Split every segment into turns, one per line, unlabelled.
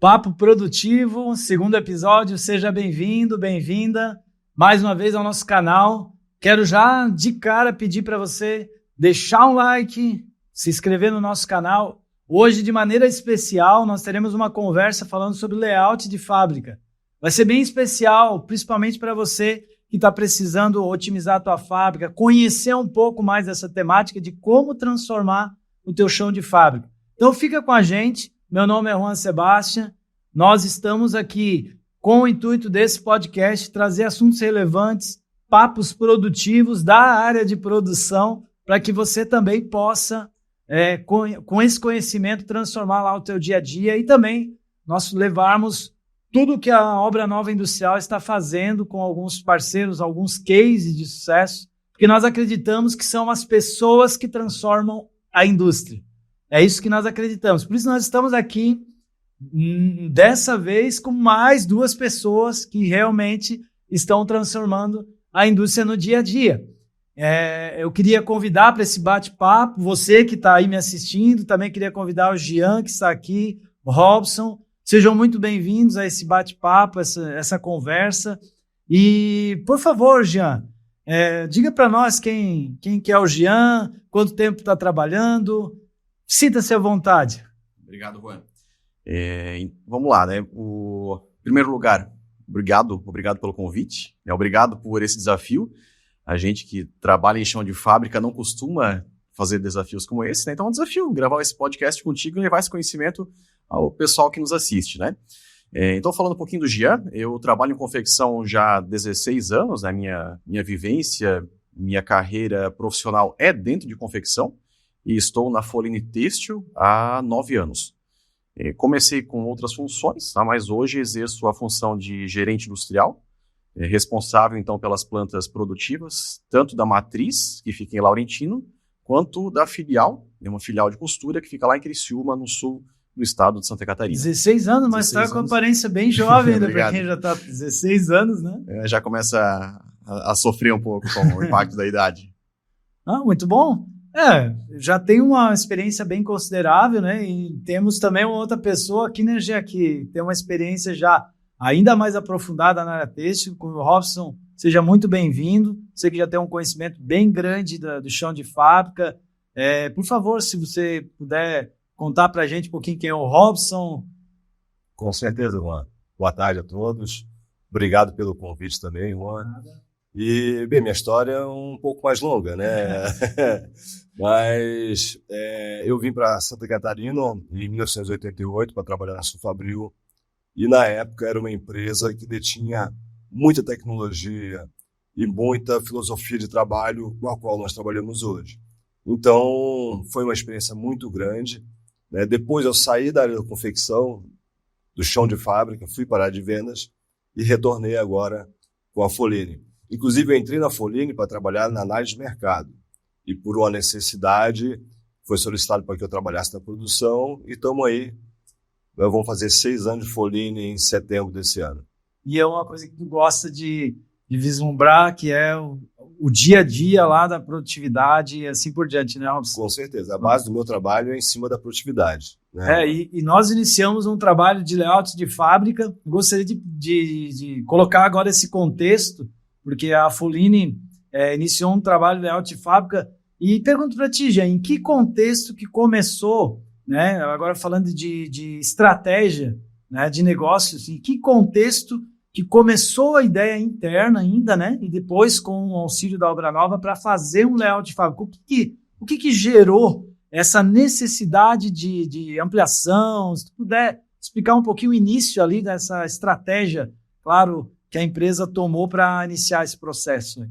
Papo Produtivo, segundo episódio, seja bem-vindo, bem-vinda mais uma vez ao nosso canal. Quero já de cara pedir para você deixar um like, se inscrever no nosso canal. Hoje, de maneira especial, nós teremos uma conversa falando sobre layout de fábrica. Vai ser bem especial, principalmente para você que está precisando otimizar a tua fábrica, conhecer um pouco mais dessa temática de como transformar o teu chão de fábrica. Então fica com a gente. Meu nome é Juan Sebastian. Nós estamos aqui com o intuito desse podcast trazer assuntos relevantes, papos produtivos da área de produção, para que você também possa, com esse conhecimento, transformar lá o teu dia a dia e também nós levarmos tudo que a Obra Nova Industrial está fazendo com alguns parceiros, alguns cases de sucesso, porque nós acreditamos que são as pessoas que transformam a indústria. É isso que nós acreditamos. Por isso nós estamos aqui, dessa vez, com mais duas pessoas que realmente estão transformando a indústria no dia a dia. Eu queria convidar para esse bate-papo, você que está aí me assistindo, também queria convidar o Jean, que está aqui, o Robson. Sejam muito bem-vindos a esse bate-papo, essa conversa. E, por favor, Jean, diga para nós quem que é o Jean, quanto tempo está trabalhando. Sinta-se à vontade.
Obrigado, Juan. Vamos lá, né? Em primeiro lugar, obrigado pelo convite. Obrigado por esse desafio. A gente que trabalha em chão de fábrica não costuma fazer desafios como esse, né? Então é um desafio gravar esse podcast contigo e levar esse conhecimento ao pessoal que nos assiste, né? Então, falando um pouquinho do Jean, eu trabalho em confecção já há 16 anos, né? Minha vivência, minha carreira profissional é dentro de confecção. E estou na Foline Têxtil há 9 anos. Comecei com outras funções, tá? Mas hoje exerço a função de gerente industrial, responsável então pelas plantas produtivas, tanto da matriz, que fica em Laurentino, quanto da filial, uma filial de costura que fica lá em Criciúma, no sul do estado de Santa Catarina.
16 anos, mas está com aparência bem jovem ainda, para quem já está 16 anos, né?
Já começa a sofrer um pouco com o impacto da idade.
Muito bom. Já tem uma experiência bem considerável, né? E temos também uma outra pessoa aqui, né, Gê, que tem uma experiência já ainda mais aprofundada na área têxtil. Com o Robson, seja muito bem-vindo. Você que já tem um conhecimento bem grande do chão de fábrica. Por favor, se você puder contar para a gente um pouquinho quem é o Robson.
Com certeza, Juan. Boa tarde a todos. Obrigado pelo convite também, Juan. E, bem, minha história é um pouco mais longa, né? Mas eu vim para Santa Catarina em 1988 para trabalhar na Sulfabril. E, na época, era uma empresa que detinha muita tecnologia e muita filosofia de trabalho com a qual nós trabalhamos hoje. Então, foi uma experiência muito grande, né? Depois eu saí da área da confecção, do chão de fábrica, fui para a área de vendas e retornei agora com a Foline. Inclusive, eu entrei na Foline para trabalhar na análise de mercado. E, por uma necessidade, foi solicitado para que eu trabalhasse na produção. E estamos aí. Nós vamos fazer 6 anos de Foline em setembro desse ano.
E é uma coisa que tu gosta de vislumbrar, que é o dia a dia lá da produtividade e assim por diante, né, Robson?
Com certeza. A base do meu trabalho é em cima da produtividade, né?
E nós iniciamos um trabalho de layout de fábrica. Gostaria de colocar agora esse contexto, porque a Foline iniciou um trabalho de layout de fábrica. E pergunto para ti, Jean, em que contexto que começou, né? Agora falando de estratégia, né, de negócios, em que contexto que começou a ideia interna ainda, né? E depois com o auxílio da Obra Nova para fazer um layout de fábrica. O que gerou essa necessidade de ampliação? Se tu puder explicar um pouquinho o início ali dessa estratégia, claro, que a empresa tomou para iniciar esse processo.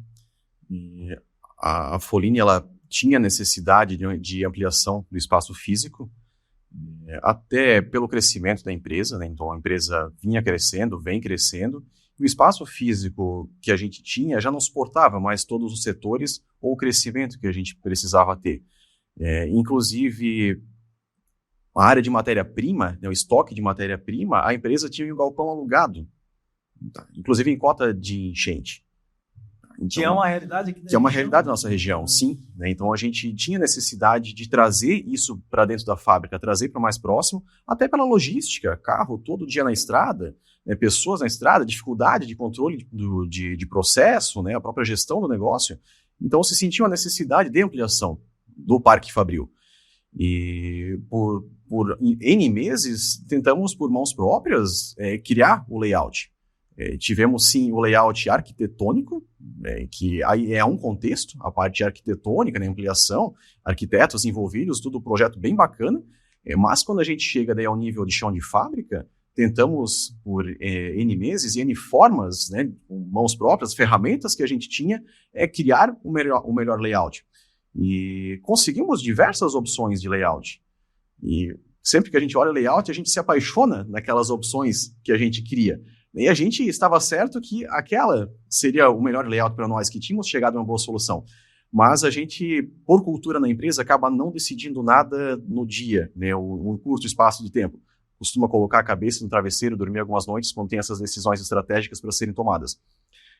E a Foline, ela tinha necessidade de ampliação do espaço físico, até pelo crescimento da empresa, né? Então a empresa vinha crescendo, vem crescendo, e o espaço físico que a gente tinha já não suportava mais todos os setores ou o crescimento que a gente precisava ter. Inclusive, a área de matéria-prima, né, o estoque de matéria-prima, a empresa tinha um galpão alugado, inclusive em cota de enchente. Então,
que é uma realidade aqui da
que é uma
região.
realidade da nossa região, sim. Né? Então a gente tinha necessidade de trazer isso para dentro da fábrica, trazer para mais próximo, até pela logística, carro todo dia na estrada, né? Pessoas na estrada, dificuldade de controle de processo, né? A própria gestão do negócio. Então se sentia uma necessidade de ampliação do Parque Fabril. E por N meses tentamos por mãos próprias criar o layout. Tivemos sim o layout arquitetônico, que aí é um contexto, a parte arquitetônica, né, ampliação, arquitetos envolvidos, tudo um projeto bem bacana, mas quando a gente chega daí ao nível de chão de fábrica, tentamos por N meses e N formas, né, com mãos próprias, ferramentas que a gente tinha, criar o melhor layout. E conseguimos diversas opções de layout. E sempre que a gente olha o layout, a gente se apaixona naquelas opções que a gente cria. E a gente estava certo que aquela seria o melhor layout para nós, que tínhamos chegado a uma boa solução. Mas a gente, por cultura na empresa, acaba não decidindo nada no dia, né, um curto espaço de tempo. Costuma colocar a cabeça no travesseiro, dormir algumas noites quando tem essas decisões estratégicas para serem tomadas.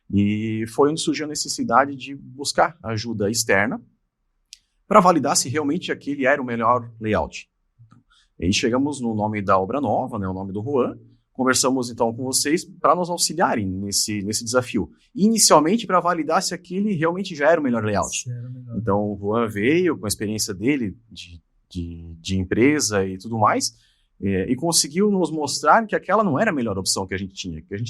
E foi onde surgiu a necessidade de buscar ajuda externa para validar se realmente aquele era o melhor layout. E aí chegamos no nome da obra nova, né, o nome do Juan. Conversamos então com vocês para nos auxiliarem nesse desafio. Inicialmente para validar se aquele realmente já era o melhor layout. Então o Juan veio com a experiência dele de empresa e tudo mais, e conseguiu nos mostrar que aquela não era a melhor opção que a gente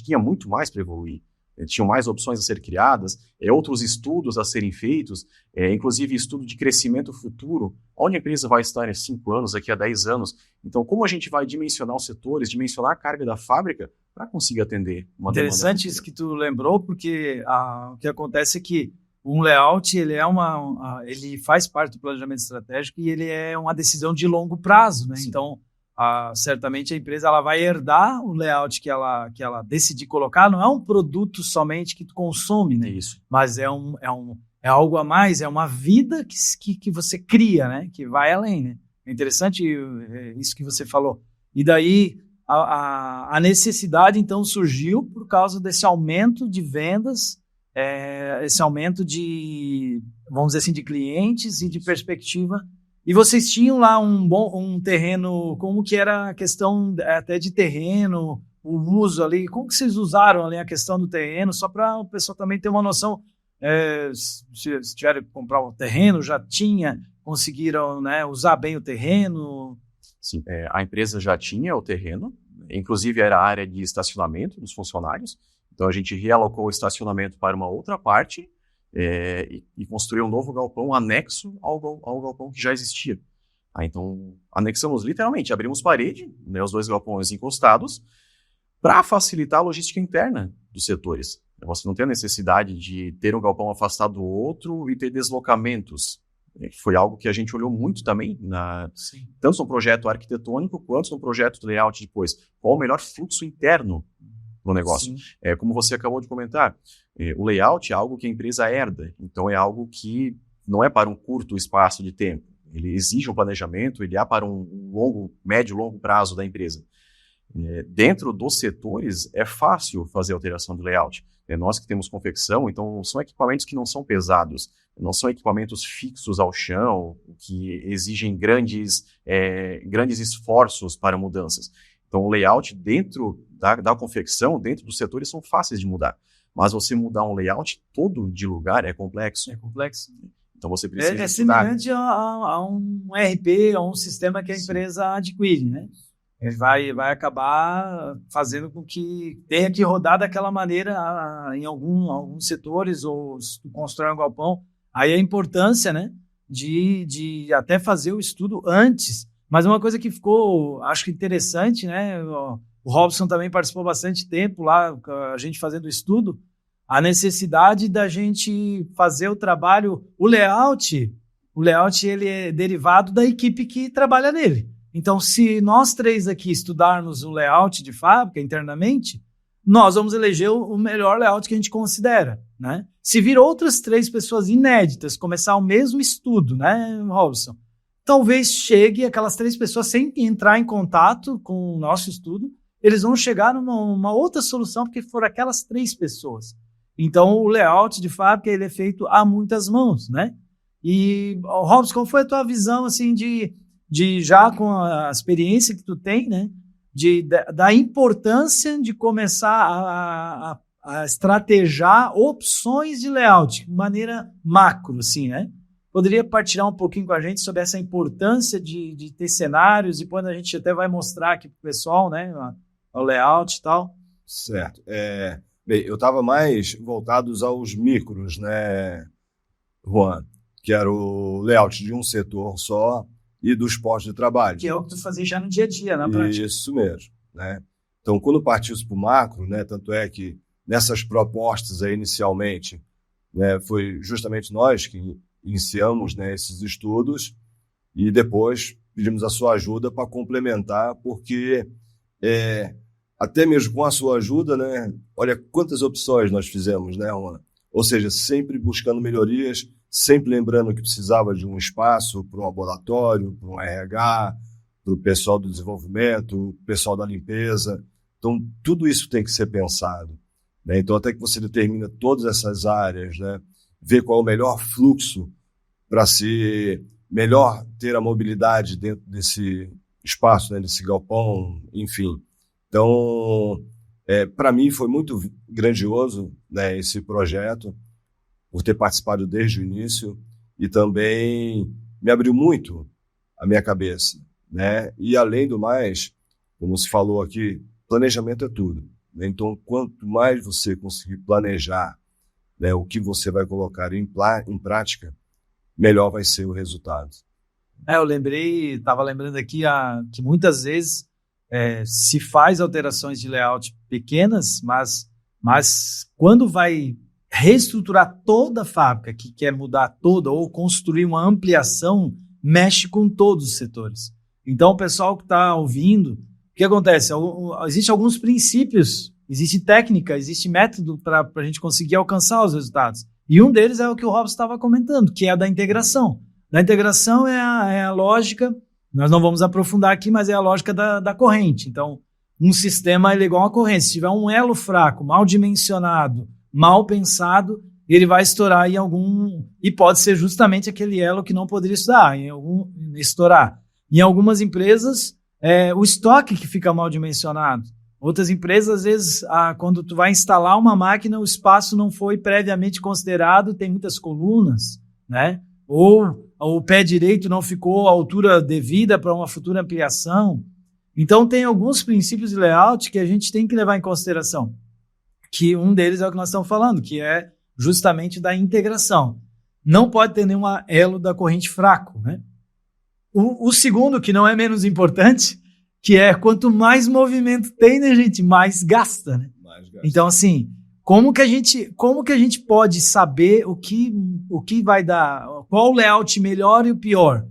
tinha muito mais para evoluir. Tinham mais opções a ser criadas, outros estudos a serem feitos, inclusive estudo de crescimento futuro, onde a empresa vai estar em 5 anos, daqui a 10 anos. Então, como a gente vai dimensionar os setores, dimensionar a carga da fábrica para conseguir atender uma demanda.
Interessante isso que tu lembrou, porque o que acontece é que um layout ele ele faz parte do planejamento estratégico e ele é uma decisão de longo prazo, né? Sim. Então, certamente a empresa ela vai herdar o layout que ela decidir colocar, não é um produto somente que tu consome, né?
Isso.
Mas é algo a mais, é uma vida que você cria, né? Que vai além, né? É interessante isso que você falou. E daí a necessidade então surgiu por causa desse aumento de vendas, esse aumento de, vamos dizer assim, de clientes e de perspectiva. E vocês tinham lá um terreno, como que era a questão até de terreno, o uso ali, como que vocês usaram ali a questão do terreno, só para o pessoal também ter uma noção, se tiveram que comprar um terreno, já conseguiram, né, usar bem o terreno?
Sim, a empresa já tinha o terreno, inclusive era a área de estacionamento dos funcionários, então a gente realocou o estacionamento para uma outra parte, e construir um novo galpão anexo ao galpão que já existia. Então, anexamos literalmente, abrimos parede, né, os 2 galpões encostados, para facilitar a logística interna dos setores. Você não tem a necessidade de ter um galpão afastado do outro e ter deslocamentos. Foi algo que a gente olhou muito também, tanto no projeto arquitetônico quanto no projeto de layout depois. Qual o melhor fluxo interno no negócio? Como você acabou de comentar, o layout é algo que a empresa herda, então é algo que não é para um curto espaço de tempo. Ele exige um planejamento, ele é para um médio e longo prazo da empresa. Dentro dos setores, é fácil fazer alteração de layout. Nós que temos confecção, então são equipamentos que não são pesados, não são equipamentos fixos ao chão, que exigem grandes esforços para mudanças. Então o layout dentro da confecção, dentro dos setores, são fáceis de mudar. Mas você mudar um layout todo de lugar é complexo.
É complexo.
Então você precisa
É semelhante a um ERP, a um sistema que a empresa adquire, né? Ele vai acabar fazendo com que tenha que rodar daquela maneira em alguns setores, ou se tu constrói um galpão. Aí a importância, né, de até fazer o estudo antes. Mas uma coisa que ficou, acho que interessante, né? O Robson também participou bastante tempo lá, a gente fazendo o estudo, a necessidade da gente fazer o trabalho, o layout ele é derivado da equipe que trabalha nele. Então, se nós 3 aqui estudarmos o layout de fábrica internamente, nós vamos eleger o melhor layout que a gente considera, né? Se vir outras 3 pessoas inéditas começar o mesmo estudo, né, Robson? Talvez chegue aquelas 3 pessoas sem entrar em contato com o nosso estudo, eles vão chegar numa outra solução porque foram aquelas 3 pessoas. Então, o layout de fábrica ele é feito a muitas mãos, né? E, Robson, qual foi a tua visão, assim, de já com a experiência que tu tem, né? Da importância de começar a estrategiar opções de layout de maneira macro, assim, né? Poderia partilhar um pouquinho com a gente sobre essa importância de ter cenários, e depois a gente até vai mostrar aqui para o pessoal, né? O layout e tal.
Certo. Bem, eu estava mais voltados aos micros, né, Juan? Que era o layout de um setor só e dos postos de trabalho.
Que é o que tu fazia já no dia a dia, na prática.
Isso mesmo, né? Então, quando partiu-se para o macro, né, tanto é que nessas propostas aí inicialmente, né, foi justamente nós que iniciamos, né, esses estudos e depois pedimos a sua ajuda para complementar, porque até mesmo com a sua ajuda, né, olha quantas opções nós fizemos, né, Juan? Ou seja, sempre buscando melhorias, sempre lembrando que precisava de um espaço para um laboratório, para um RH, para o pessoal do desenvolvimento, o pessoal da limpeza. Então, tudo isso tem que ser pensado, né? Então, até que você determina todas essas áreas, né, ver qual é o melhor fluxo para se melhor ter a mobilidade dentro desse espaço, né, desse galpão, enfim. Então, para mim foi muito grandioso, né, esse projeto, por ter participado desde o início, e também me abriu muito a minha cabeça, né? E além do mais, como se falou aqui, planejamento é tudo, né? Então, quanto mais você conseguir planejar, né, o que você vai colocar em prática, melhor vai ser o resultado.
Eu estava lembrando aqui que muitas vezes se faz alterações de layout pequenas, mas quando vai reestruturar toda a fábrica, que quer mudar toda ou construir uma ampliação, mexe com todos os setores. Então, o pessoal que está ouvindo, o que acontece? Existem alguns princípios, existe técnica, existe método para a gente conseguir alcançar os resultados. E um deles é o que o Robson estava comentando, que é a da integração. Da integração é a lógica, nós não vamos aprofundar aqui, mas é a lógica da corrente. Então, um sistema é igual a uma corrente. Se tiver um elo fraco, mal dimensionado, mal pensado, ele vai estourar em algum... E pode ser justamente aquele elo que não poderia estourar. Em algumas empresas, o estoque que fica mal dimensionado. Outras empresas, às vezes, quando tu vai instalar uma máquina, o espaço não foi previamente considerado, tem muitas colunas, né? Ou o pé direito não ficou à altura devida para uma futura ampliação. Então, tem alguns princípios de layout que a gente tem que levar em consideração. Que um deles é o que nós estamos falando, que é justamente da integração. Não pode ter nenhum elo da corrente fraco, né? O segundo, que não é menos importante, que é quanto mais movimento tem, né, gente, mais gasta, né? Então, assim, como que a gente pode saber o que vai dar, qual o layout melhor e o pior?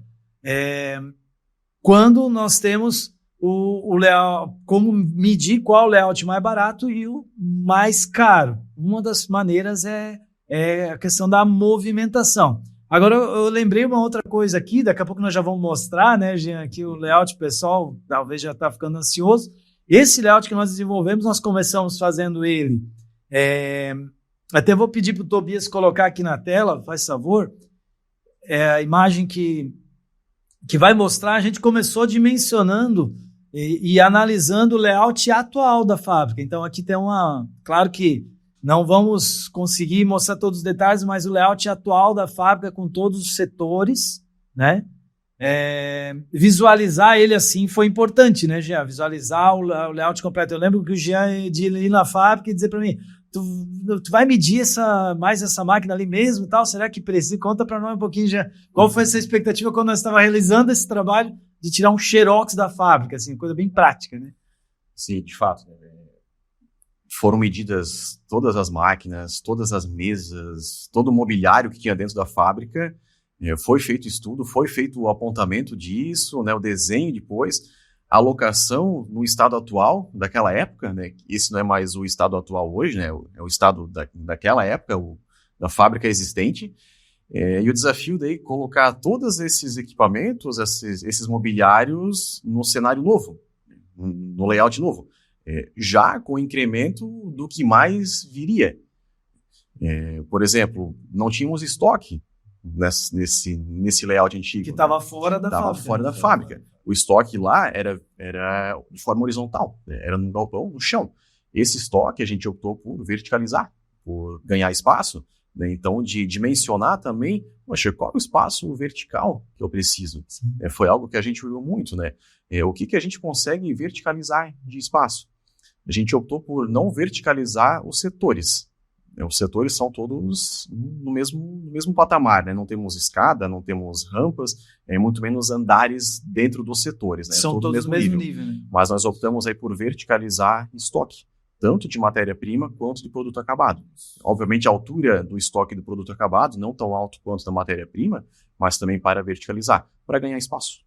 Quando nós temos o layout, como medir qual o layout mais barato e o mais caro. Uma das maneiras é a questão da movimentação. Agora, eu lembrei uma outra coisa aqui, daqui a pouco nós já vamos mostrar, né, Jean, aqui o layout pessoal, talvez já está ficando ansioso. Esse layout que nós desenvolvemos, nós começamos fazendo ele. Até vou pedir para o Tobias colocar aqui na tela, faz favor, a imagem que vai mostrar, a gente começou dimensionando e analisando o layout atual da fábrica. Então, aqui tem claro que não vamos conseguir mostrar todos os detalhes, mas o layout atual da fábrica com todos os setores, né? Visualizar ele assim foi importante, né, Jean? Visualizar o layout completo. Eu lembro que o Jean de ir na fábrica e dizer para mim, tu vai medir mais essa máquina ali mesmo e tal? Será que precisa? Conta para nós um pouquinho, Jean. Qual foi essa expectativa quando nós estávamos realizando esse trabalho de tirar um xerox da fábrica, assim, coisa bem prática, né?
Sim, de fato. Foram medidas todas as máquinas, todas as mesas, todo o mobiliário que tinha dentro da fábrica. Foi feito estudo, foi feito o apontamento disso, né, o desenho depois, a alocação no estado atual daquela época, né? Esse não é mais o estado atual hoje, né? É o estado daquela época, da fábrica existente. E o desafio daí colocar todos esses equipamentos, esses mobiliários no cenário novo, no layout novo, já com incremento do que mais viria. Por exemplo, não tínhamos estoque nesse layout antigo.
Que estava fora da fábrica.
Estava fora da fábrica. O estoque lá era de forma horizontal, era no galpão, no chão. Esse estoque a gente optou por verticalizar, por ganhar espaço, né? Então, de dimensionar também, poxa, qual é o espaço vertical que eu preciso? Foi algo que a gente olhou muito, né? O que a gente consegue verticalizar de espaço? A gente optou por não verticalizar os setores. Os setores são todos no mesmo patamar, né? Não temos escada, não temos rampas, muito menos andares dentro dos setores, né?
São todos no mesmo nível, né?
Mas nós optamos aí por verticalizar estoque, tanto de matéria-prima quanto de produto acabado. Obviamente a altura do estoque do produto acabado não tão alto quanto da matéria-prima, mas também para verticalizar, para ganhar espaço.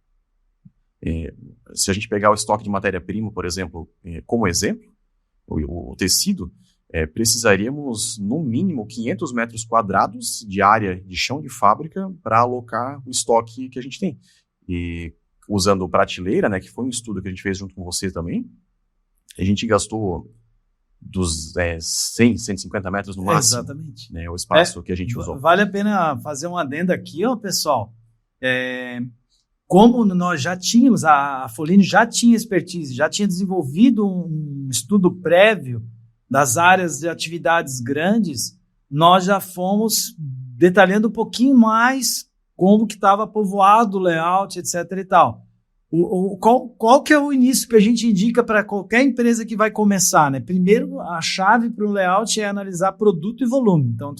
Se a gente pegar o estoque de matéria-prima, por exemplo, como exemplo, o tecido, precisaríamos, no mínimo, 500 metros quadrados de área de chão de fábrica para alocar o estoque que a gente tem. E usando prateleira, né, que foi um estudo que a gente fez junto com você também, a gente gastou dos 100, 150 metros no máximo.
Exatamente.
Né, o espaço que a gente usou.
Vale a pena fazer um adendo aqui, pessoal. Como nós já tínhamos, a Foline já tinha expertise, já tinha desenvolvido um estudo prévio das áreas de atividades grandes, nós já fomos detalhando um pouquinho mais como que estava povoado o layout, etc. e tal. Qual que é o início que a gente indica para qualquer empresa que vai começar, né? Primeiro, a chave para o layout é analisar produto e volume. Então,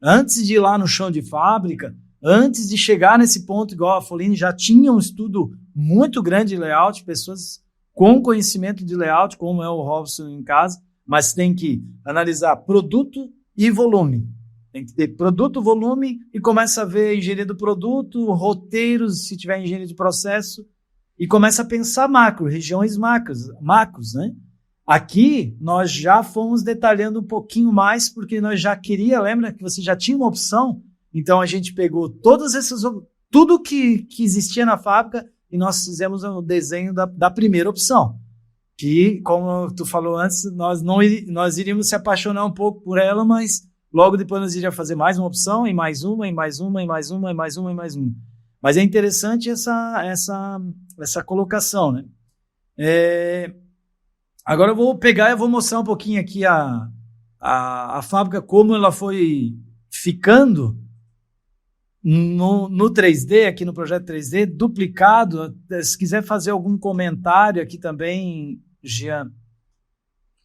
antes de ir lá no chão de fábrica, antes de chegar nesse ponto, igual a Foline já tinha um estudo muito grande de layout, pessoas com conhecimento de layout, como é o Robson em casa, mas tem que analisar produto e volume. Tem que ter produto, volume, e começa a ver engenharia do produto, roteiros, se tiver engenharia de processo, e começa a pensar macro, regiões macros, né? Aqui, nós já fomos detalhando um pouquinho mais, porque nós já lembra que você já tinha uma opção, então a gente pegou tudo que existia na fábrica, e nós fizemos o desenho da primeira opção. Que, como tu falou antes, nós iríamos se apaixonar um pouco por ela, mas logo depois nós iríamos fazer mais uma opção, e mais uma, e mais uma, e mais uma, e mais uma, e mais uma. Mas é interessante essa colocação, né? Agora eu vou pegar e vou mostrar um pouquinho aqui a fábrica, como ela foi ficando no 3D, aqui no projeto 3D, duplicado. Se quiser fazer algum comentário aqui também, Jean,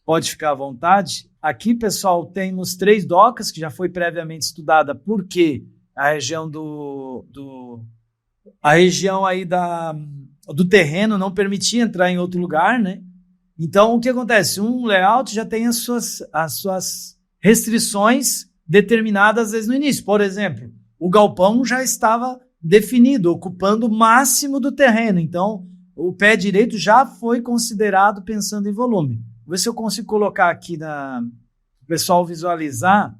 pode ficar à vontade. Aqui, pessoal, temos 3 docas, que já foi previamente estudada, porque a região a região aí do terreno não permitia entrar em outro lugar, né? Então, o que acontece? Um layout já tem as suas restrições determinadas desde o início. Por exemplo, o galpão já estava definido, ocupando o máximo do terreno. Então, o pé direito já foi considerado pensando em volume. Vou ver se eu consigo colocar aqui para o pessoal visualizar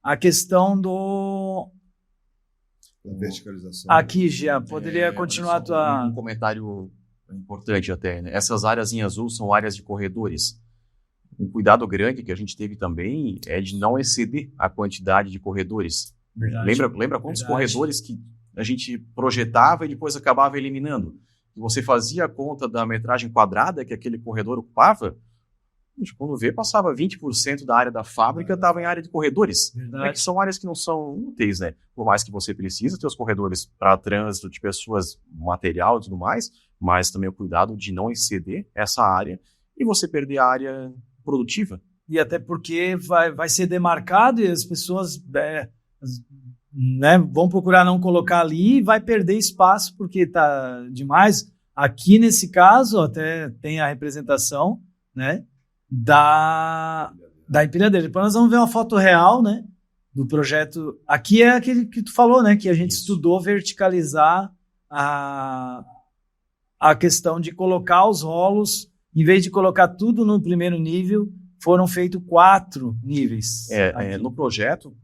a questão
da verticalização.
Aqui, Gia, poderia continuar a tua...
Um comentário importante até, né? Essas áreas em azul são áreas de corredores. Um cuidado grande que a gente teve também é de não exceder a quantidade de corredores. Lembra quantos corredores que a gente projetava e depois acabava eliminando? E você fazia a conta da metragem quadrada que aquele corredor ocupava, quando vê, passava 20% da área da fábrica estava em área de corredores. Que são áreas que não são úteis, né? Por mais que você precise ter os corredores para trânsito de pessoas, material e tudo mais, mas também o cuidado de não exceder essa área e você perder a área produtiva.
E até porque vai ser demarcado e as pessoas vão procurar não colocar ali e vai perder espaço porque está demais. Aqui, nesse caso, até tem a representação, né, da empilhadeira. Depois nós vamos ver uma foto real, né, do projeto. Aqui é aquele que tu falou, né, que a gente estudou verticalizar a questão de colocar os rolos, em vez de colocar tudo no primeiro nível, foram feitos 4 níveis.
No projeto,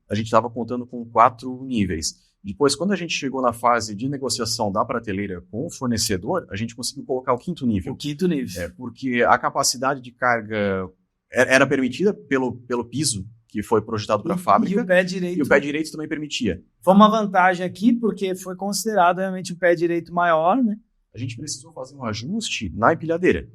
a gente estava contando com 4 níveis. Depois, quando a gente chegou na fase de negociação da prateleira com o fornecedor, a gente conseguiu colocar o 5º nível.
O 5º nível.
Porque a capacidade de carga era permitida pelo piso que foi projetado para a fábrica.
E o pé direito.
E o pé direito também permitia.
Foi uma vantagem aqui, porque foi considerado realmente o pé direito maior, né?
A gente precisou fazer um ajuste na empilhadeira.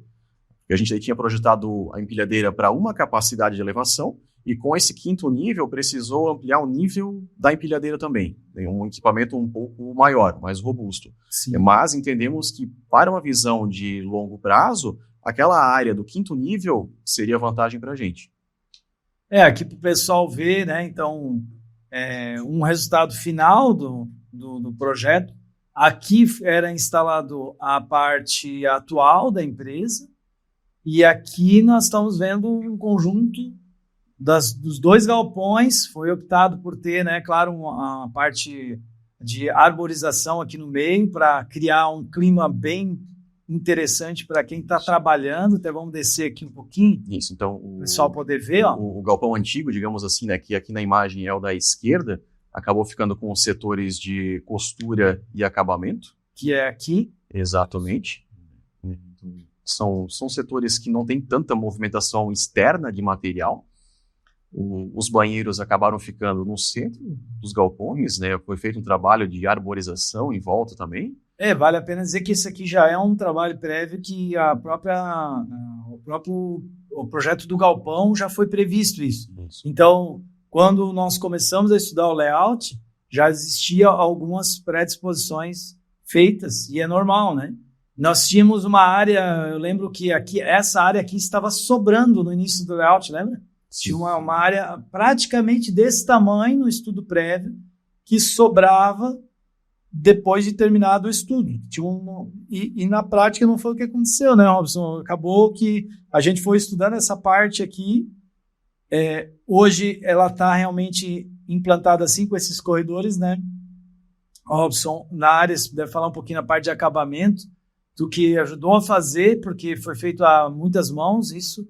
A gente tinha projetado a empilhadeira para uma capacidade de elevação, e com esse 5º nível, precisou ampliar o nível da empilhadeira também. Tem um equipamento um pouco maior, mais robusto.
Sim.
Mas entendemos que, para uma visão de longo prazo, aquela área do 5º nível seria vantagem para a gente.
Aqui para o pessoal ver, né? Então, um resultado final do projeto. Aqui era instalado a parte atual da empresa, e aqui nós estamos vendo um conjunto dos 2 galpões. Foi optado por ter, né, claro, uma parte de arborização aqui no meio para criar um clima bem interessante para quem está trabalhando. Até vamos descer aqui um pouquinho.
Isso, então
o pessoal poder ver.
O galpão antigo, digamos assim, né, que aqui na imagem é o da esquerda, acabou ficando com os setores de costura e acabamento.
Que é aqui.
Exatamente. São setores que não tem tanta movimentação externa de material. Os banheiros acabaram ficando no centro dos galpões, né? Foi feito um trabalho de arborização em volta também.
Vale a pena dizer que esse aqui já é um trabalho prévio, que o projeto do galpão já foi previsto isso. Então, quando nós começamos a estudar o layout, já existia algumas predisposições feitas, e é normal, né? Nós tínhamos uma área, eu lembro que essa área aqui estava sobrando no início do layout, lembra? Tinha uma área praticamente desse tamanho no estudo prévio, que sobrava depois de terminado o estudo. E na prática não foi o que aconteceu, né, Robson? Acabou que a gente foi estudando essa parte aqui. Hoje ela está realmente implantada assim, com esses corredores, né? Robson, na área, você deve falar um pouquinho na parte de acabamento, do que ajudou a fazer, porque foi feito a muitas mãos, isso.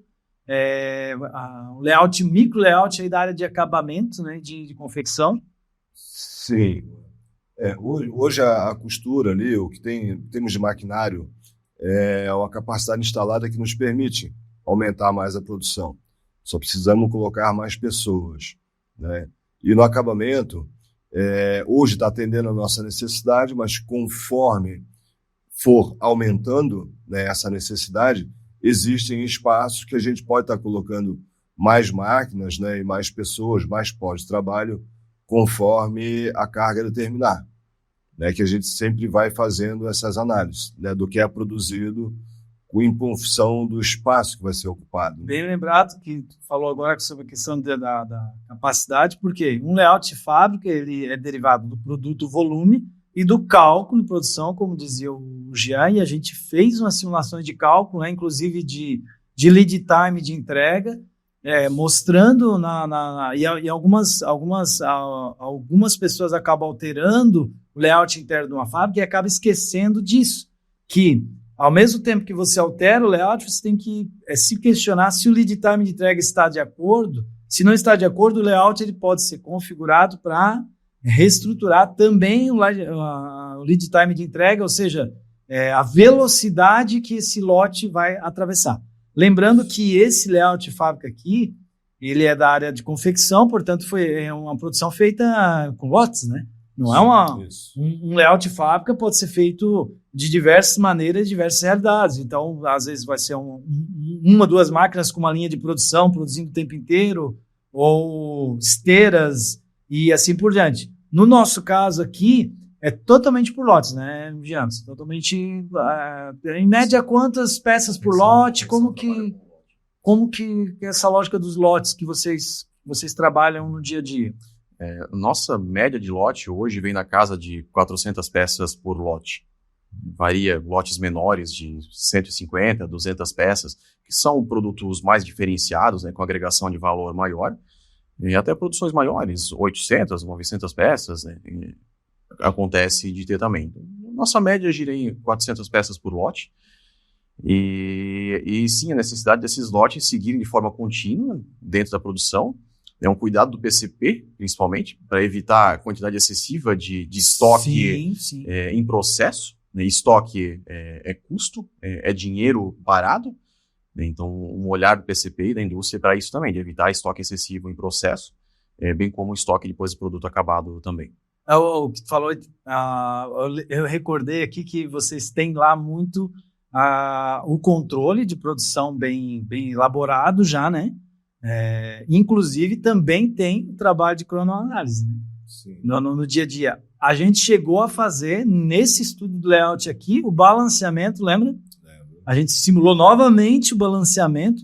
O layout, micro layout aí da área de acabamento, né, de confecção.
Sim. Hoje a costura ali, o que temos de maquinário, é uma capacidade instalada que nos permite aumentar mais a produção. Só precisamos colocar mais pessoas, né? E no acabamento, hoje está atendendo a nossa necessidade, mas conforme for aumentando, né, essa necessidade, existem espaços que a gente pode estar colocando mais máquinas, né, e mais pessoas, mais pós-trabalho, conforme a carga determinar, né, que a gente sempre vai fazendo essas análises, né, do que é produzido em função do espaço que vai ser ocupado.
Bem lembrado que tu falou agora sobre a questão da capacidade, porque um layout de fábrica ele é derivado do produto volume e do cálculo de produção, como dizia o Jean, e a gente fez umas simulações de cálculo, né, inclusive de lead time de entrega, mostrando e algumas pessoas acabam alterando o layout interno de uma fábrica e acabam esquecendo disso, que ao mesmo tempo que você altera o layout, você tem que se questionar se o lead time de entrega está de acordo. Se não está de acordo, o layout ele pode ser configurado para reestruturar também o lead time de entrega, ou seja, a velocidade que esse lote vai atravessar. Lembrando que esse layout de fábrica aqui, ele é da área de confecção, portanto foi uma produção feita com lotes, né? Não é um layout de fábrica, pode ser feito de diversas maneiras, diversas realidades. Então, às vezes vai ser uma, 2 máquinas com uma linha de produção, produzindo o tempo inteiro, ou esteiras e assim por diante. No nosso caso aqui, é totalmente por lotes, né, Jean? Totalmente, em média, quantas peças por lote? Como que essa lógica dos lotes que vocês trabalham no dia a dia?
Nossa média de lote hoje vem na casa de 400 peças por lote. Varia lotes menores de 150, 200 peças, que são produtos mais diferenciados, né, com agregação de valor maior, e até produções maiores, 800, 900 peças, né, acontece de ter também. Nossa média gira em 400 peças por lote, e sim, a necessidade desses lotes seguirem de forma contínua dentro da produção. É um cuidado do PCP, principalmente, para evitar a quantidade excessiva de estoque
sim.
Em processo. Né? Estoque é custo, é dinheiro parado, né? Então, um olhar do PCP e da indústria para isso também, de evitar estoque excessivo em processo, bem como o estoque depois do produto acabado também.
O que tu falou, eu recordei aqui que vocês têm lá muito o controle de produção bem elaborado já, né? Inclusive também tem o trabalho de cronoanálise, né?
Sim.
No dia a dia. A gente chegou a fazer, nesse estudo do layout aqui, o balanceamento, lembra?
Lembro.
A gente simulou novamente o balanceamento.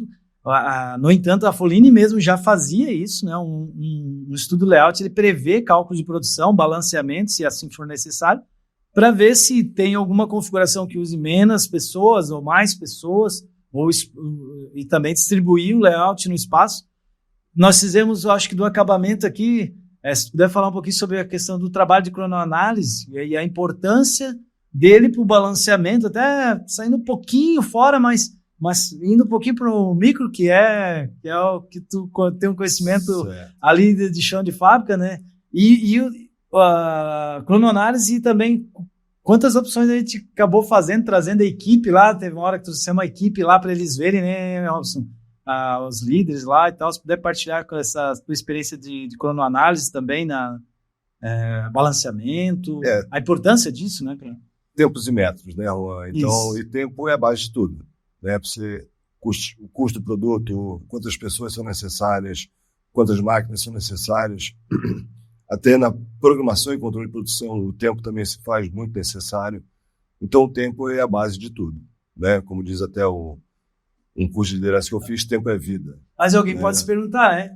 No entanto, a Foline mesmo já fazia isso, né? Um estudo layout, ele prevê cálculo de produção, balanceamento, se assim for necessário, para ver se tem alguma configuração que use menos pessoas ou mais pessoas, e também distribuir o layout no espaço. Nós fizemos, eu acho que do acabamento aqui, se puder falar um pouquinho sobre a questão do trabalho de cronoanálise e a importância dele para o balanceamento, até saindo um pouquinho fora, mas indo um pouquinho para o micro, que é o que tu tem um conhecimento ali de chão de fábrica, né? E a cronoanálise e também quantas opções a gente acabou fazendo, trazendo a equipe lá. Teve uma hora que trouxemos uma equipe lá para eles verem, né, Robson? Os líderes lá e tal. Se puder partilhar com essa tua experiência de cronoanálise também, balanceamento, a importância disso, né?
Tempos e métodos, né, Juan? Então, e tempo é a base de tudo, né? O custo do produto, quantas pessoas são necessárias, quantas máquinas são necessárias. Até na programação e controle de produção, o tempo também se faz muito necessário. Então, o tempo é a base de tudo, né? Como diz até um curso de liderança que eu fiz, tempo é vida.
Mas alguém pode se perguntar,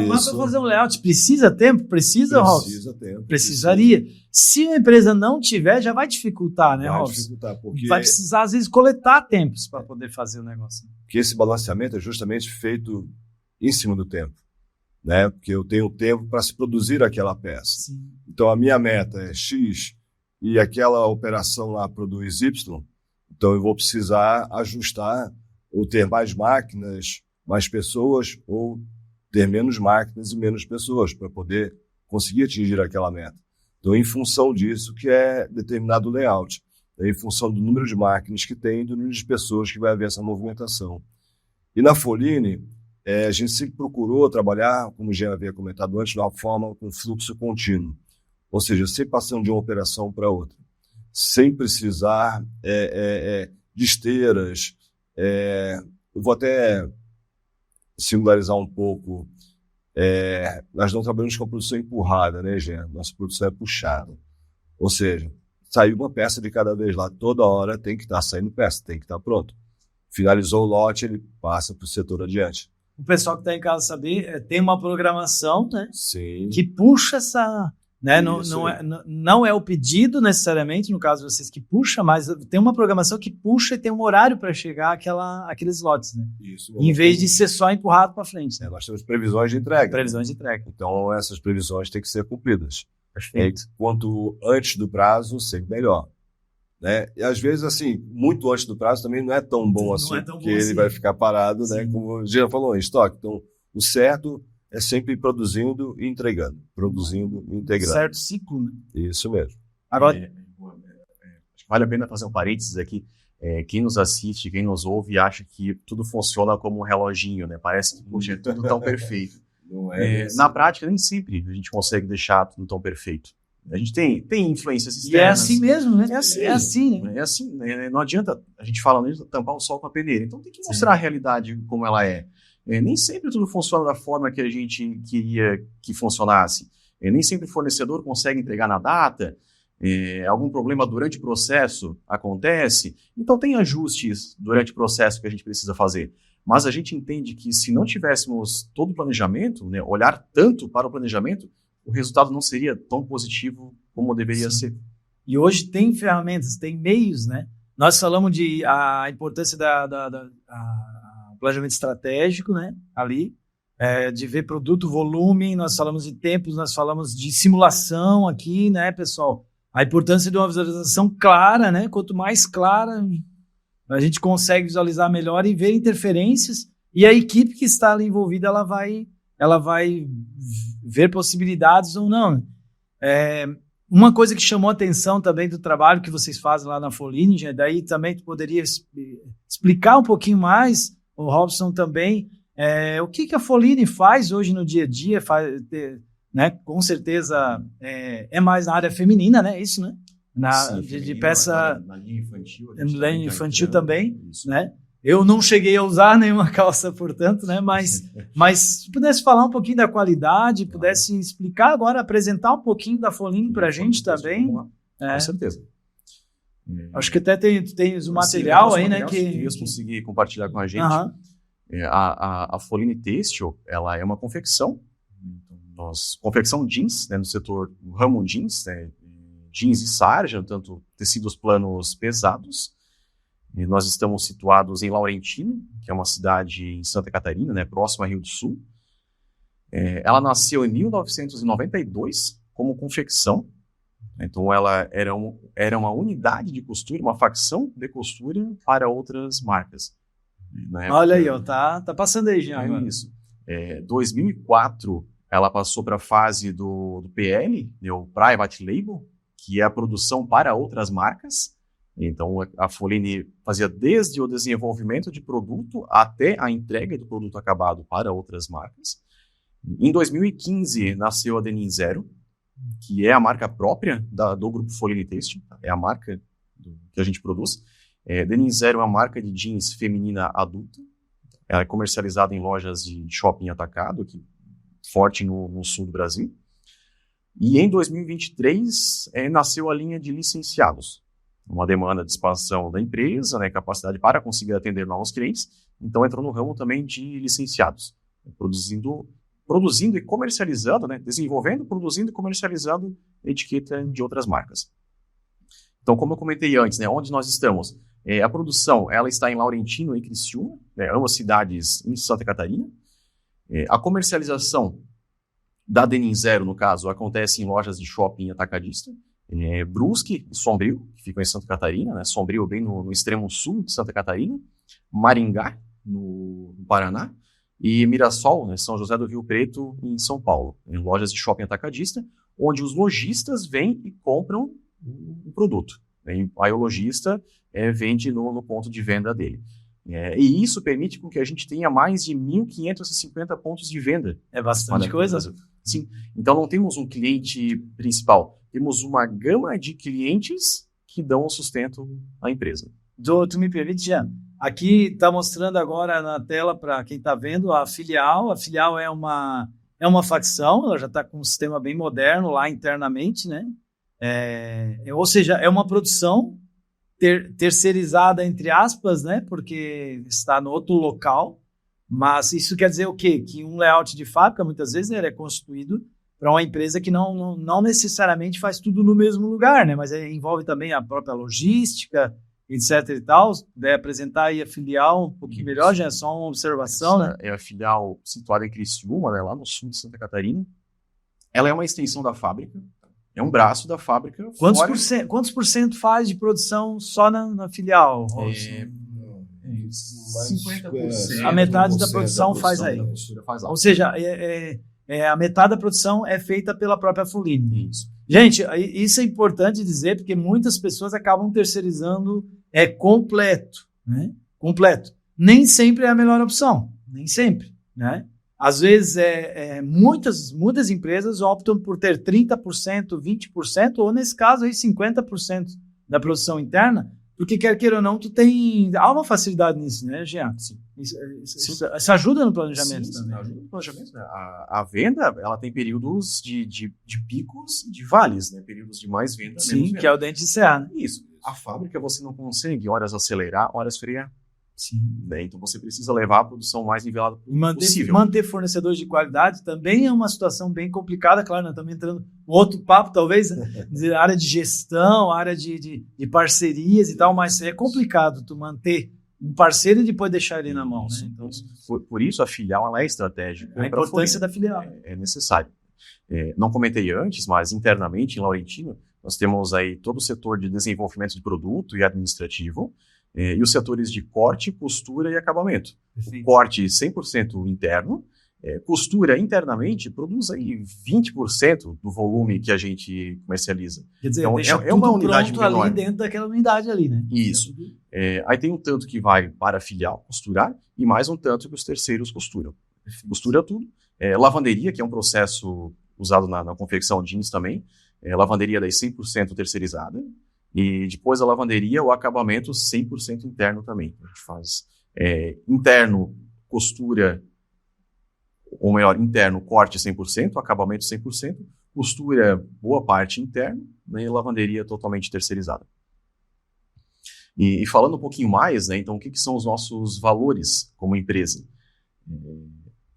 mas para fazer um layout precisa tempo? Precisa, Robson?
Precisa tempo.
Precisaria. Se a empresa não tiver, já vai dificultar, né, Robson?
Vai dificultar, porque
vai precisar, às vezes, coletar tempos para poder fazer o negócio.
Porque esse balanceamento é justamente feito em cima do tempo, né? Porque eu tenho tempo para se produzir aquela peça.
Sim.
Então, a minha meta é X e aquela operação lá produz Y, então eu vou precisar ajustar ou ter mais máquinas, mais pessoas, ou ter menos máquinas e menos pessoas para poder conseguir atingir aquela meta. Então, em função disso que é determinado o layout, em função do número de máquinas que tem e do número de pessoas que vai haver essa movimentação. E na Foline, a gente sempre procurou trabalhar, como já havia comentado antes, de uma forma com fluxo contínuo, ou seja, sempre passando de uma operação para outra, sem precisar de esteiras. Eu vou até singularizar um pouco. Nós não trabalhamos com a produção empurrada, né, Gê? Nossa produção é puxada. Ou seja, saiu uma peça de cada vez lá. Toda hora tem que estar saindo peça, tem que estar pronto. Finalizou o lote, ele passa para o setor adiante.
O pessoal que está em casa saber, tem uma programação, né?
Sim.
Que puxa essa... Né? Não é o pedido necessariamente, no caso de vocês, que puxa, mas tem uma programação que puxa e tem um horário para chegar aqueles lotes, né?
Isso,
em vez de ser só empurrado para frente. Né?
Nós temos previsões de entrega.
Previsões de entrega.
Então, essas previsões têm que ser cumpridas.
Perfeito.
Quanto antes do prazo, sempre melhor. Né? E às vezes, assim, muito antes do prazo também não é tão bom assim, porque ele vai ficar parado, né? Como o Jean falou, em estoque. Então, o certo é sempre produzindo e entregando. Produzindo e integrando.
Certo ciclo, né?
Isso mesmo.
Agora,
acho que vale a pena fazer um parênteses aqui. Quem nos assiste, quem nos ouve, acha que tudo funciona como um reloginho, né? Parece que, poxa, é tudo tão perfeito.
Não é
na prática, nem sempre a gente consegue deixar tudo tão perfeito. A gente tem influências externas.
E é assim mesmo, né?
É assim,
né?
É assim. Não adianta a gente falar nisso, tampar o sol com a peneira. Então tem que mostrar a realidade como ela é. Nem sempre tudo funciona da forma que a gente queria que funcionasse. Nem sempre o fornecedor consegue entregar na data. Algum problema durante o processo acontece. Então tem ajustes durante o processo que a gente precisa fazer. Mas a gente entende que se não tivéssemos todo o planejamento, né, olhar tanto para o planejamento, o resultado não seria tão positivo como deveria ser.
E hoje tem ferramentas, tem meios, né? Nós falamos de a importância do planejamento estratégico, né? Ali, de ver produto, volume, nós falamos de tempos, nós falamos de simulação aqui, né, pessoal? A importância de uma visualização clara, né? Quanto mais clara, a gente consegue visualizar melhor e ver interferências, e a equipe que está ali envolvida, ela vai ver possibilidades ou não. Uma coisa que chamou a atenção também do trabalho que vocês fazem lá na Foline, daí também tu poderia explicar um pouquinho mais o Robson também. O que a Foline faz hoje no dia a dia? Né? Com certeza é mais na área feminina, né? Isso, né? De peça
na linha infantil.
Na linha infantil também, né? Eu não cheguei a usar nenhuma calça, portanto, né? Mas se pudesse falar um pouquinho da qualidade, pudesse explicar agora, apresentar um pouquinho da Foline para a gente também.
Com certeza.
Acho que até tem o material aí, né?
Que conseguir compartilhar com a gente. A Foline Têxtil, ela é uma confecção. Confecção jeans, né, no setor, no ramo jeans, né, jeans e sarja, tanto tecidos planos pesados. E nós estamos situados em Laurentino, que é uma cidade em Santa Catarina, né, próxima a Rio do Sul. Ela nasceu em 1992 como confecção. Então ela era uma unidade de costura, uma facção de costura para outras marcas.
Olha aí, ó, tá passando aí já.
Isso. 2004 ela passou para a fase do PL, o Private Label, que é a produção para outras marcas. Então, a Foline fazia desde o desenvolvimento de produto até a entrega do produto acabado para outras marcas. Em 2015, nasceu a Denim Zero, que é a marca própria do grupo Foline Têxtil, é a marca que a gente produz. Denim Zero é uma marca de jeans feminina adulta. Ela é comercializada em lojas de shopping atacado, forte no sul do Brasil. E em 2023 nasceu a linha de licenciados, uma demanda de expansão da empresa, né, capacidade para conseguir atender novos clientes, então entrou no ramo também de licenciados, produzindo e comercializando, né, desenvolvendo, produzindo e comercializando etiqueta de outras marcas. Então, como eu comentei antes, né, onde nós estamos? A produção ela está em Laurentino e Criciúma, né, ambas cidades em Santa Catarina. A comercialização da Denim Zero, no caso, acontece em lojas de shopping atacadista. Brusque e Sombrio, que ficam em Santa Catarina, né? Sombrio bem no extremo sul de Santa Catarina, Maringá, no Paraná, e Mirassol, né? São José do Rio Preto, em São Paulo, em lojas de shopping atacadista, onde os lojistas vêm e compram o produto. Aí o lojista vende no ponto de venda dele. E isso permite com que a gente tenha mais de 1.550 pontos de venda.
É bastante coisa.
Sim. Então não temos um cliente principal, temos uma gama de clientes que dão sustento à empresa.
Tu me permite, Jean? Aqui está mostrando agora na tela para quem está vendo a filial. A filial é uma facção, ela já está com um sistema bem moderno lá internamente, né? Ou seja, é uma produção terceirizada, entre aspas, né? Porque está no outro local. Mas isso quer dizer o quê? Que um layout de fábrica, muitas vezes, ele é constituído para uma empresa que não necessariamente faz tudo no mesmo lugar, né? Mas envolve também a própria logística, etc e tal. Puder apresentar aí a filial um pouquinho melhor, já é só uma observação, né?
É a filial situada em Criciúma, né? Lá no sul de Santa Catarina. Ela é uma extensão da fábrica, é um braço da fábrica.
Quantos por cento faz de produção só na filial, Robson?
50%.
A metade da produção faz aí. Ou seja, a metade da produção é feita pela própria Foline.
Isso.
Gente, isso é importante dizer, porque muitas pessoas acabam terceirizando completo, né? Completo. Nem sempre é a melhor opção. Nem sempre, né? Às vezes, muitas empresas optam por ter 30%, 20%, ou nesse caso, aí, 50% da produção interna, porque quer queira ou não, há uma facilidade nisso, né, Jean?
Sim.
Isso ajuda no planejamento também.
Ajuda no planejamento. Né? A venda, ela tem períodos de picos e de vales, né? Períodos de mais venda, menos venda.
Que é o dente de serra. Né?
Isso. A fábrica você não consegue horas acelerar, horas frear.
Sim.
Né? Então você precisa levar a produção mais nivelada possível.
Manter fornecedores de qualidade também é uma situação bem complicada, claro, nós estamos entrando em outro papo, talvez, né? Área de gestão, área de parcerias e tal, mas é complicado tu manter um parceiro e depois deixar ele na mão. Né? Então,
por isso a filial ela é estratégica.
A importância da filial.
É necessário. Não comentei antes, mas internamente em Laurentino, nós temos aí todo o setor de desenvolvimento de produto e administrativo, e os setores de corte, costura e acabamento. Perfeito. O corte 100% interno, Costura internamente produz aí 20% do volume que a gente comercializa.
Quer dizer,
Então,
deixa
é uma
tudo
unidade
pronto
menor.
ali dentro daquela unidade ali, né?
Isso. Aí tem um tanto que vai para a filial costurar e mais um tanto que os terceiros costuram. Costura tudo. Lavanderia, que é um processo usado na confecção jeans também. Lavanderia daí 100% terceirizada. E depois da lavanderia, o acabamento 100% interno também. A gente faz interno, costura, ou melhor, interno, corte 100%, acabamento 100%, costura boa parte interno, né, e lavanderia totalmente terceirizada. E falando um pouquinho mais, né, então o que são os nossos valores como empresa?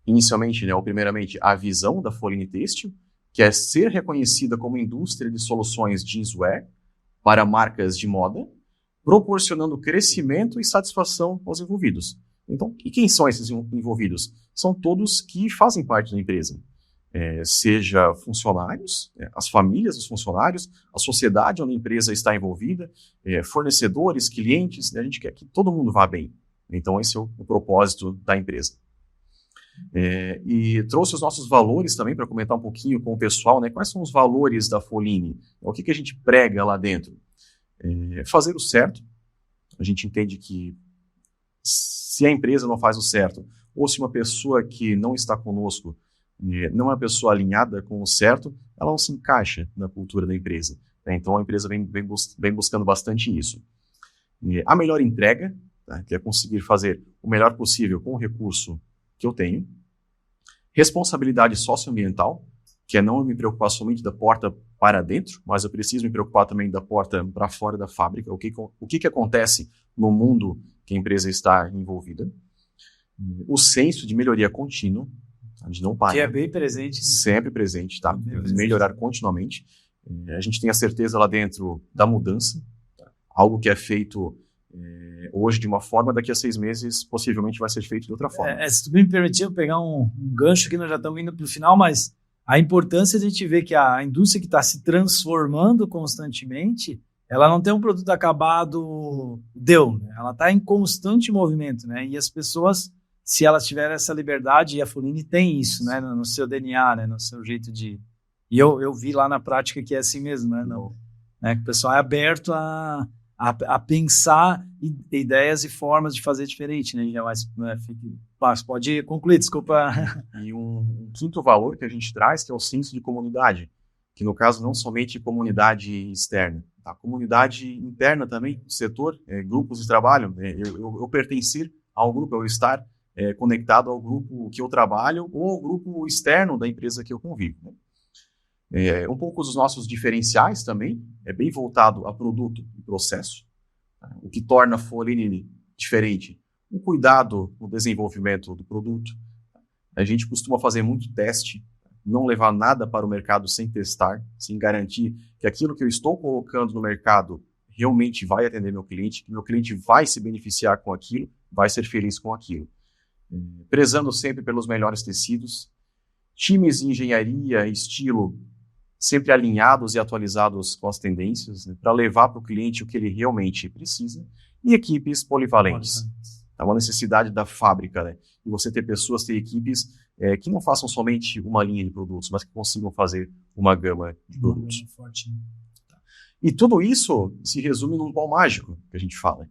Inicialmente, né, ou primeiramente, a visão da Foline Têxtil, que é ser reconhecida como indústria de soluções jeanswear para marcas de moda, proporcionando crescimento e satisfação aos envolvidos. Então, e quem são esses envolvidos? São todos que fazem parte da empresa. Seja funcionários, as famílias dos funcionários, a sociedade onde a empresa está envolvida, fornecedores, clientes, né? A gente quer que todo mundo vá bem. Então, esse é o propósito da empresa. E trouxe os nossos valores também para comentar um pouquinho com o pessoal, né? Quais são os valores da Foline? O que a gente prega lá dentro? Fazer o certo. A gente entende que se a empresa não faz o certo, ou se uma pessoa que não está conosco não é uma pessoa alinhada com o certo, ela não se encaixa na cultura da empresa. Então a empresa vem buscando bastante isso. A melhor entrega, tá? Que é conseguir fazer o melhor possível com o recurso que eu tenho. Responsabilidade socioambiental, que é não me preocupar somente da porta para dentro, mas eu preciso me preocupar também da porta para fora da fábrica, o que acontece no mundo que a empresa está envolvida. O senso de melhoria contínua, a gente não para.
Que é bem presente.
Sempre presente, tá? Melhorar continuamente. A gente tem a certeza lá dentro da mudança, tá? Algo que é feito hoje de uma forma, daqui a 6 meses possivelmente vai ser feito de outra forma.
Se tu me permitir, eu pegar um gancho que nós já estamos indo para o final, mas a importância de a gente ver que a indústria que está se transformando constantemente, ela não tem um produto acabado, né? Ela está em constante movimento, né? E as pessoas, se elas tiverem essa liberdade, e a Foline tem isso, né? No seu DNA, né? No seu jeito de... E eu vi lá na prática que é assim mesmo, né? Não, né? Que o pessoal é aberto a pensar ideias e formas de fazer diferente, né? Mas pode concluir, desculpa.
E um quinto valor que a gente traz, que é o senso de comunidade, que no caso não somente comunidade externa, tá? Comunidade interna também, setor, grupos de trabalho, eu pertencer ao grupo, eu estar conectado ao grupo que eu trabalho ou ao grupo externo da empresa que eu convivo, né? Um pouco dos nossos diferenciais também, é bem voltado a produto e processo, tá? O que torna a Foline diferente. O cuidado no desenvolvimento do produto. A gente costuma fazer muito teste, não levar nada para o mercado sem testar, sem garantir que aquilo que eu estou colocando no mercado realmente vai atender meu cliente, que meu cliente vai se beneficiar com aquilo, vai ser feliz com aquilo. Prezando sempre pelos melhores tecidos, times de engenharia e estilo sempre alinhados e atualizados com as tendências, né, para levar para o cliente o que ele realmente precisa, e equipes polivalentes. É uma necessidade da fábrica, né? E você ter pessoas, ter equipes que não façam somente uma linha de produtos, mas que consigam fazer uma gama de produtos. E tudo isso se resume num pão mágico, que a gente fala.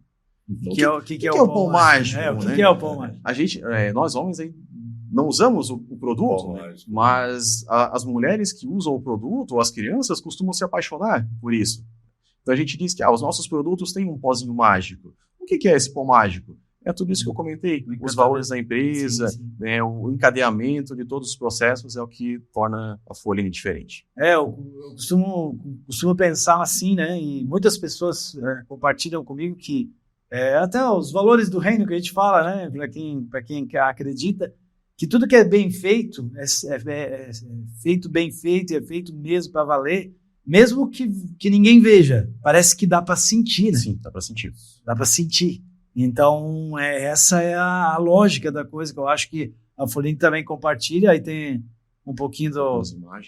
Então,
o que é o pão mágico?
O que é o pão mágico?
A gente, nós homens aí, não usamos o produto, né? Mas as mulheres que usam o produto, ou as crianças, costumam se apaixonar por isso. Então a gente diz que os nossos produtos têm um pozinho mágico. O que é esse pão mágico? É tudo isso que eu comentei. Os valores da empresa, sim. Né, o encadeamento de todos os processos é o que torna a Foline diferente.
Eu costumo pensar assim, né? E muitas pessoas compartilham comigo que até os valores do reino que a gente fala, né? Para quem acredita, que tudo que é bem feito, é feito bem feito, é feito mesmo para valer, mesmo que ninguém veja. Parece que dá para sentir, né?
Sim, dá para sentir.
Dá para sentir. Então, essa é a lógica da coisa, que eu acho que a Foline também compartilha, aí tem um pouquinho do...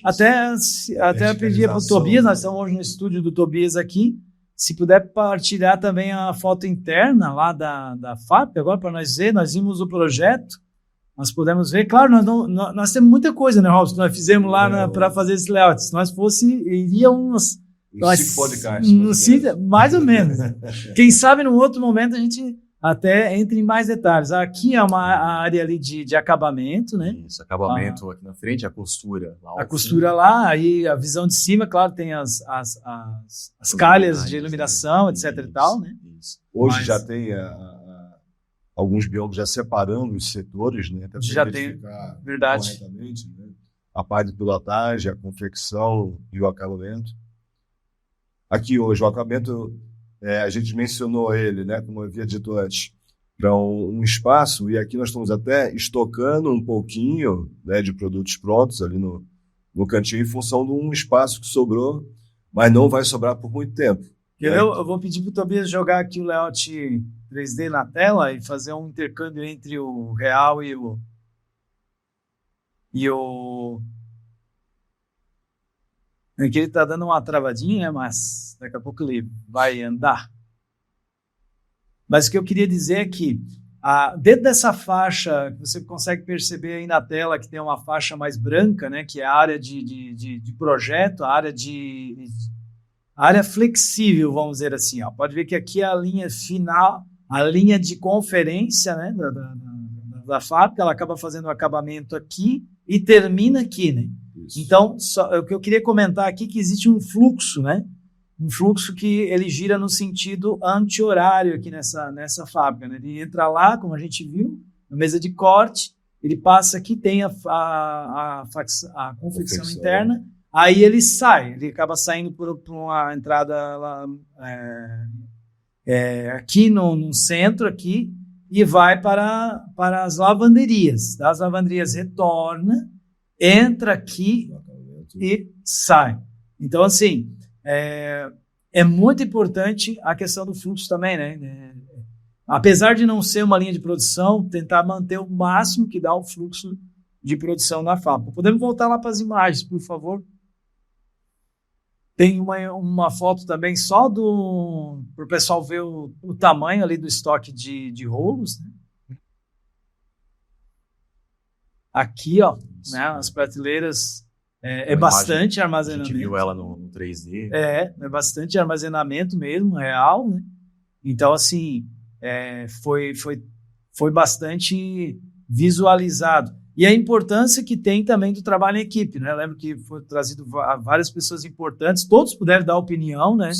Até pedir para o Tobias, nós estamos hoje no estúdio do Tobias aqui, se puder partilhar também a foto interna lá da fábrica, agora para nós ver, nós vimos o projeto, nós podemos ver, claro, nós temos muita coisa, né, Robson, que nós fizemos lá para fazer esse layout. Se nós iria uns
5 podcasts.
Mais ou menos. Quem sabe num outro momento a gente até entre em mais detalhes. Aqui é uma área ali de acabamento, né?
Isso, acabamento aqui na frente, a costura lá.
A costura lá, aí a visão de cima, claro, tem as calhas de iluminação, etc e tal, né?
Isso. Hoje já tem alguns biólogos já separando os setores, né?
Já tem, verdade.
Corretamente, né? A parte de pilotagem, a confecção e o acabamento. Aqui hoje, o acabamento, a gente mencionou ele, né, como eu havia dito antes, para um espaço, e aqui nós estamos até estocando um pouquinho, né, de produtos prontos ali no cantinho, em função de um espaço que sobrou, mas não vai sobrar por muito tempo.
Eu vou pedir para o Tobias jogar aqui o layout 3D na tela e fazer um intercâmbio entre o real e o... Aqui ele está dando uma travadinha, mas daqui a pouco ele vai andar. Mas o que eu queria dizer é que dentro dessa faixa, você consegue perceber aí na tela que tem uma faixa mais branca, né, que é a área de projeto, a área flexível, vamos dizer assim. Ó. Pode ver que aqui é a linha final, a linha de conferência, né, da fábrica, ela acaba fazendo o acabamento aqui e termina aqui, né? Isso. Então, o que eu queria comentar aqui é que existe um fluxo, né? Um fluxo que ele gira no sentido anti-horário aqui nessa fábrica, né? Ele entra lá, como a gente viu, na mesa de corte, ele passa aqui, tem a confecção interna, aí ele sai, ele acaba saindo por uma entrada lá, aqui no centro, aqui, e vai para as lavanderias. Das lavanderias retorna, entra aqui e sai. Então, assim, é muito importante a questão do fluxo também, né? Apesar de não ser uma linha de produção, tentar manter o máximo que dá o fluxo de produção na fábrica. Podemos voltar lá para as imagens, por favor? Tem uma foto também só para o pessoal ver o tamanho ali do estoque de rolos, né? Aqui, ó, né, as prateleiras é bastante armazenamento.
A gente viu ela no 3D.
É bastante armazenamento mesmo, real, né? Então, assim, foi bastante visualizado. E a importância que tem também do trabalho em equipe, né? Eu lembro que foi trazido várias pessoas importantes, todos puderam dar opinião, né?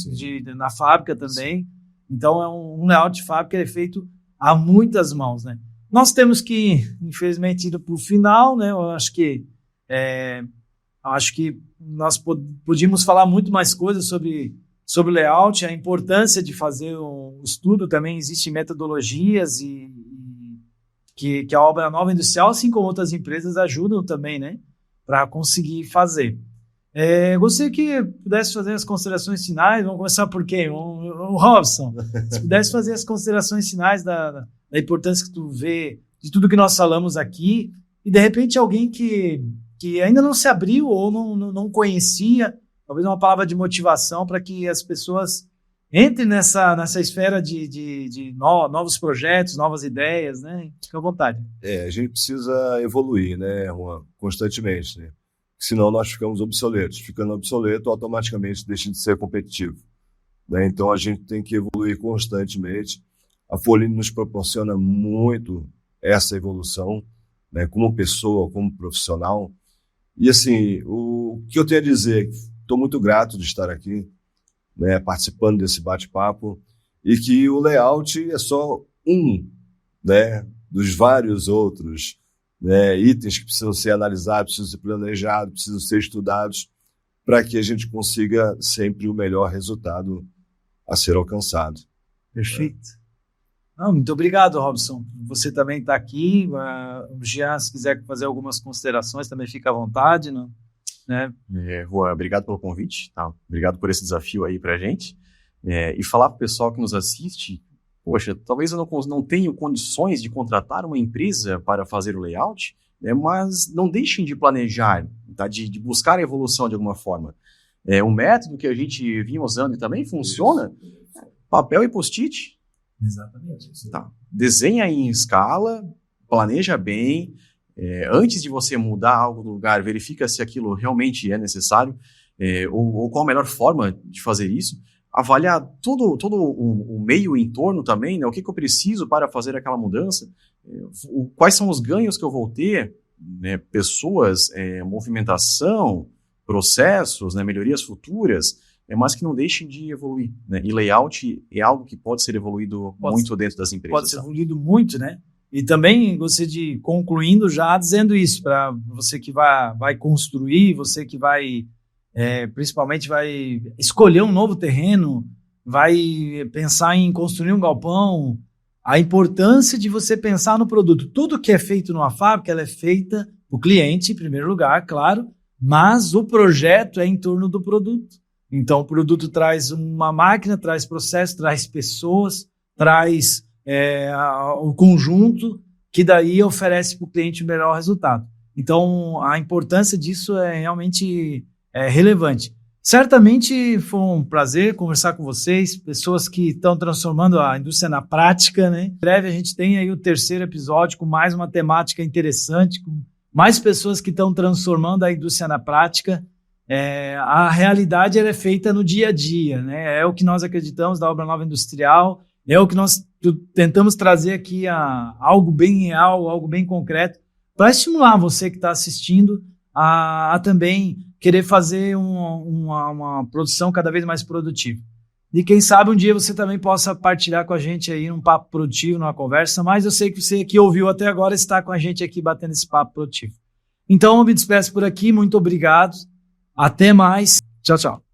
Na fábrica também. Sim. Então, é um layout de fábrica que é feito a muitas mãos, né? Nós temos que, infelizmente, ir para o final, né? Eu acho que nós podíamos falar muito mais coisas sobre o layout, a importância de fazer um estudo também, existem metodologias que a Obra Nova Industrial, assim como outras empresas, ajudam também, né? Para conseguir fazer. Gostaria que pudesse fazer as considerações finais. Vamos começar por quem? O Robson. Se pudesse fazer as considerações finais da importância que tu vê de tudo que nós falamos aqui, e de repente alguém que ainda não se abriu ou não conhecia, talvez uma palavra de motivação para que as pessoas entrem nessa esfera de novos projetos, novas ideias, né? Fica à vontade.
A gente precisa evoluir, né, Juan, constantemente, né? Senão nós ficamos obsoletos. Ficando obsoleto, automaticamente deixa de ser competitivo, né? Então a gente tem que evoluir constantemente. A Folini nos proporciona muito essa evolução, né, como pessoa, como profissional. E assim, o que eu tenho a dizer, estou muito grato de estar aqui, né, participando desse bate-papo, e que o layout é só um, né, dos vários outros, né, itens que precisam ser analisados, precisam ser planejados, precisam ser estudados, para que a gente consiga sempre o melhor resultado a ser alcançado.
Perfeito. Muito obrigado, Robson. Você também está aqui. O Jean, se quiser fazer algumas considerações, também fica à vontade, né?
Juan, obrigado pelo convite, tá? Obrigado por esse desafio aí para a gente. E falar para o pessoal que nos assiste, poxa, talvez eu não tenha condições de contratar uma empresa para fazer o layout, né, mas não deixem de planejar, tá? De buscar a evolução de alguma forma. Um método que a gente vinha usando e também funciona, papel e post-it.
Exatamente.
Tá. Desenha em escala, planeja bem, antes de você mudar algo do lugar, verifica se aquilo realmente é necessário, ou qual a melhor forma de fazer isso. Avaliar todo o meio em torno também, né? O que eu preciso para fazer aquela mudança, quais são os ganhos que eu vou ter, né? Pessoas, movimentação, processos, né? Melhorias futuras, mas que não deixem de evoluir, né? E layout é algo que pode ser evoluído muito dentro das empresas.
Pode ser evoluído muito, né? E também gostaria de concluindo já dizendo isso, para você que vai construir, você que vai... principalmente vai escolher um novo terreno, vai pensar em construir um galpão, a importância de você pensar no produto. Tudo que é feito numa fábrica, ela é feita para o cliente, em primeiro lugar, claro, mas o projeto é em torno do produto. Então, o produto traz uma máquina, traz processo, traz pessoas, traz o conjunto, que daí oferece para o cliente o melhor resultado. Então, a importância disso é realmente... relevante. Certamente foi um prazer conversar com vocês, pessoas que estão transformando a indústria na prática, né? Em breve a gente tem aí o 3º episódio com mais uma temática interessante, com mais pessoas que estão transformando a indústria na prática. A realidade ela é feita no dia a dia, né? É o que nós acreditamos da Obra Nova Industrial, é o que nós tentamos trazer aqui algo bem real, algo bem concreto, para estimular você que está assistindo a também querer fazer uma produção cada vez mais produtiva. E quem sabe um dia você também possa partilhar com a gente aí num papo produtivo, numa conversa, mas eu sei que você que ouviu até agora está com a gente aqui batendo esse papo produtivo. Então eu me despeço por aqui, muito obrigado, até mais, tchau, tchau.